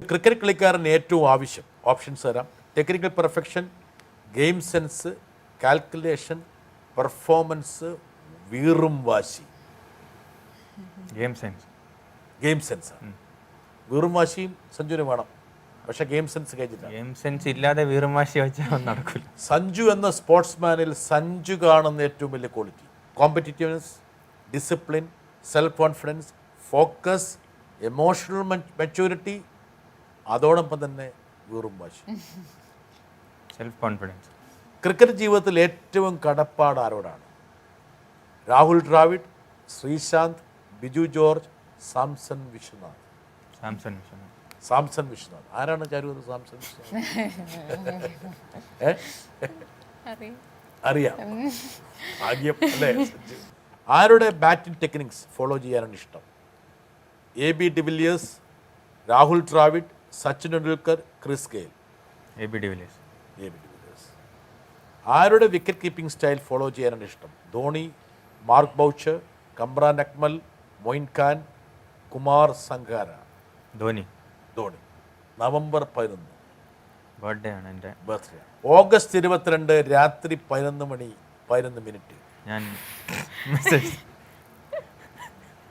Cricket കളിക്കാരന് ഏറ്റവും ആവശ്യം options തരാം. Technical perfection, game sense, calculation, performance, വീറും വാശി. ഗെയിം സെൻസ് വീറും വാശിയും സഞ്ജുവിന് വേണം. പക്ഷെ ഗെയിം സെൻസ് കഴിഞ്ഞില്ല. ഗെയിം സെൻസ് ഇല്ലാതെ വീറും വാശി വെച്ചാൽ നടക്കില്ല. സഞ്ജു എന്ന സ്പോർട്സ്മാനിൽ സഞ്ജു കാണുന്ന ഏറ്റവും വലിയ quality competitiveness, discipline, self confidence, focus, emotional maturity, അതോടൊപ്പം തന്നെ വീറും വാശി, സെൽഫ് കോൺഫിഡൻസ്. ക്രിക്കറ്റ് ജീവിതത്തിൽ ഏറ്റവും കടപ്പാട് ആരോടാണ്? രാഹുൽ ദ്രാവിഡ്, ശ്രീശാന്ത്, ബിജു ജോർജ്, സാംസൺ വിശ്വനാഥ്. ആരാണ് ചാരു സാംസൺ വിശ്വനാഥ്? അറിയാം, ഭാഗ്യം അല്ലേ? ആരുടെ ബാറ്റിംഗ് ടെക്നിക്സ് ഫോളോ ചെയ്യാനാണ് ഇഷ്ടം? AB de Villiers, Rahul Dravid, Sachin Tendulkar, Chris Gayle. AB de Villiers. ആരുടെ വിക്കറ്റ് കീപ്പിംഗ് സ്റ്റൈൽ ഫോളോ ചെയ്യാനാണ് ഇഷ്ടം? Dhoni, Mark Boucher, Kamran Akmal, Moin Khan, Kumar Sangakkara. Dhoni. November 11 birthday ആണ് എൻ്റെ. ബർത്ത്ഡേ. ഓഗസ്റ്റ് 22 രാത്രി 11 മണി 11 മിനിറ്റ്. ഞാൻ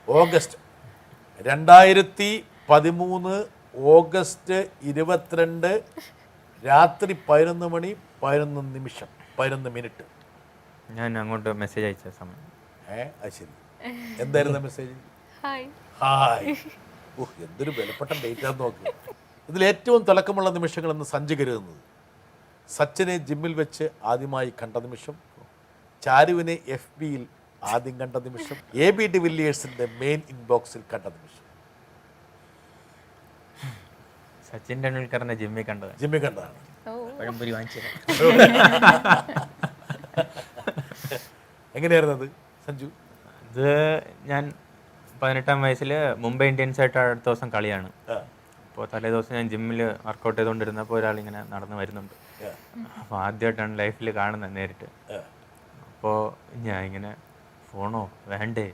ഓഗസ്റ്റ് 2013 ഓഗസ്റ്റ് 22 രാത്രി 11 മണി 11 നിമിഷം 11 മിനിറ്റ്. ഞാൻ അങ്ങോട്ട് മെസ്സേജ് അയച്ച സമയം. അത് ശരി. എന്തായിരുന്നു മെസ്സേജ്? ഹായ്. എന്തൊരു വിലപ്പെട്ട ഡേറ്റാന്ന് നോക്കി. ഇതിൽ ഏറ്റവും തിളക്കമുള്ള നിമിഷങ്ങളെന്ന് സഞ്ജു കരുതുന്നത് സച്ചിനെ ജിമ്മിൽ വെച്ച് ആദ്യമായി കണ്ട നിമിഷം, ചാരുവിനെ FBയിൽ ആദ്യം കണ്ട നിമിഷം, AB ഡിവിലിയേഴ്സിന്റെ മെയിൻ ഇൻബോക്സിൽ കണ്ട നിമിഷം. സച്ചിൻ ടെണ്ടുൽക്കറിനെ ജിമ്മിൽ കണ്ടതാണ്. എങ്ങനെയായിരുന്നു അത് സഞ്ജു? അത് ഞാൻ 18-ാം വയസ്സിൽ മുംബൈ ഇന്ത്യൻസ് ആയിട്ട് അടുത്ത ദിവസം കളിയാണ്. അപ്പോൾ തലേ ദിവസം ഞാൻ ജിമ്മിൽ വർക്കൗട്ട് ചെയ്തുകൊണ്ടിരുന്നപ്പോൾ ഒരാളിങ്ങനെ നടന്ന് വരുന്നുണ്ട്. അപ്പോൾ ആദ്യമായിട്ടാണ് ലൈഫിൽ കാണുന്നത് നേരിട്ട്. അപ്പോൾ ഞാൻ ഇങ്ങനെ ഫോണോ വേണ്ടേ,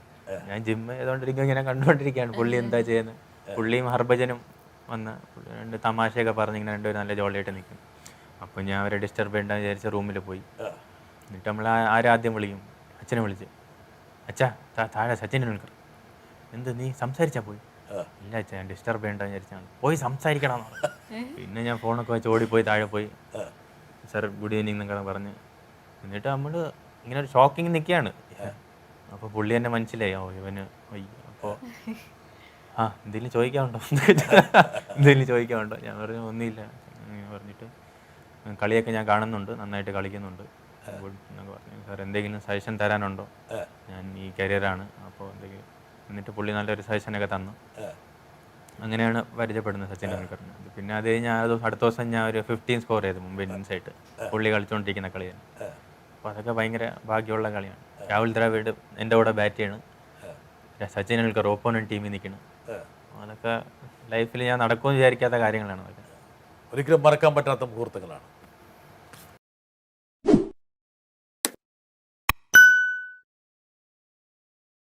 ഞാൻ ജിമ്മ് ചെയ്തുകൊണ്ടിരിക്കുക ഇങ്ങനെ കണ്ടുകൊണ്ടിരിക്കുകയാണ്. പുള്ളി എന്താ ചെയ്യുന്നത്? പുള്ളിയും ഹർഭജനും വന്ന് രണ്ട് തമാശയൊക്കെ പറഞ്ഞ് ഇങ്ങനെ രണ്ടുപേരും നല്ല ജോളിയായിട്ട് നിൽക്കും. അപ്പോൾ ഞാൻ അവരെ ഡിസ്റ്റർബ് ചെയ്യേണ്ടെന്ന് വിചാരിച്ച റൂമിൽ പോയി. എന്നിട്ട് നമ്മൾ ആരാദ്യം വിളിക്കും? അച്ഛനെ വിളിച്ച്, അച്ഛാ താഴെ സച്ചിൻ ടെണ്ടുൽക്കർ. എന്ത് നീ സംസാരിച്ചാൽ പോയി? ഇല്ല അച്ഛാ, ഞാൻ ഡിസ്റ്റർബ് ചെയ്യേണ്ടെന്ന് വിചാരിച്ചാണ്. പോയി സംസാരിക്കണം. പിന്നെ ഞാൻ ഫോണൊക്കെ വെച്ച് ഓടിപ്പോയി താഴെ പോയി, സാർ ഗുഡ് ഈവനിങ് എന്നൊക്കെ പറഞ്ഞ്. എന്നിട്ട് നമ്മൾ ഇങ്ങനെ ഒരു ഷോക്കിങ് നിൽക്കുകയാണ്. അപ്പോൾ പുള്ളി എന്നെ മനസ്സിലായി, ഇവന് വയ്യ. അപ്പോൾ എന്തെങ്കിലും ചോദിക്കാനുണ്ടോ? ഞാൻ പറഞ്ഞു ഒന്നുമില്ല പറഞ്ഞിട്ട്, കളിയൊക്കെ ഞാൻ കാണുന്നുണ്ട്, നന്നായിട്ട് കളിക്കുന്നുണ്ട് ഗുഡ് എന്നൊക്കെ പറഞ്ഞു. സാർ എന്തെങ്കിലും സജഷൻ തരാനുണ്ടോ? ഞാൻ ഈ കരിയറാണ് അപ്പോൾ എന്തെങ്കിലും. എന്നിട്ട് പുള്ളി നല്ലൊരു സജഷനൊക്കെ തന്നു. അങ്ങനെയാണ് പരിചയപ്പെടുന്നത് സച്ചിൻ ടെണ്ടുൽക്കറിന്. പിന്നെ അത് കഴിഞ്ഞ് അടുത്ത ദിവസം ഞാൻ ഒരു 15 സ്കോർ ചെയ്തു മുംബൈ ഇന്ത്യൻസ് ആയിട്ട്. പുള്ളി കളിച്ചുകൊണ്ടിരിക്കുന്ന കളിയാണ്. അപ്പോൾ അതൊക്കെ ഭയങ്കര ഭാഗ്യമുള്ള കളിയാണ്. രാഹുൽ ദ്രാവിഡ് എൻ്റെ കൂടെ ബാറ്റ് ചെയ്യണം, സച്ചിൻ ടെണ്ടുൽക്കർ ഓപ്പോണന്റ് ടീമിൽ നിൽക്കണം. അതൊക്കെ ലൈഫിൽ ഞാൻ നടക്കുമെന്ന് വിചാരിക്കാത്ത കാര്യങ്ങളാണ്. അതൊക്കെ ഒരിക്കലും മറക്കാൻ പറ്റാത്ത മുഹൂർത്തങ്ങളാണ്.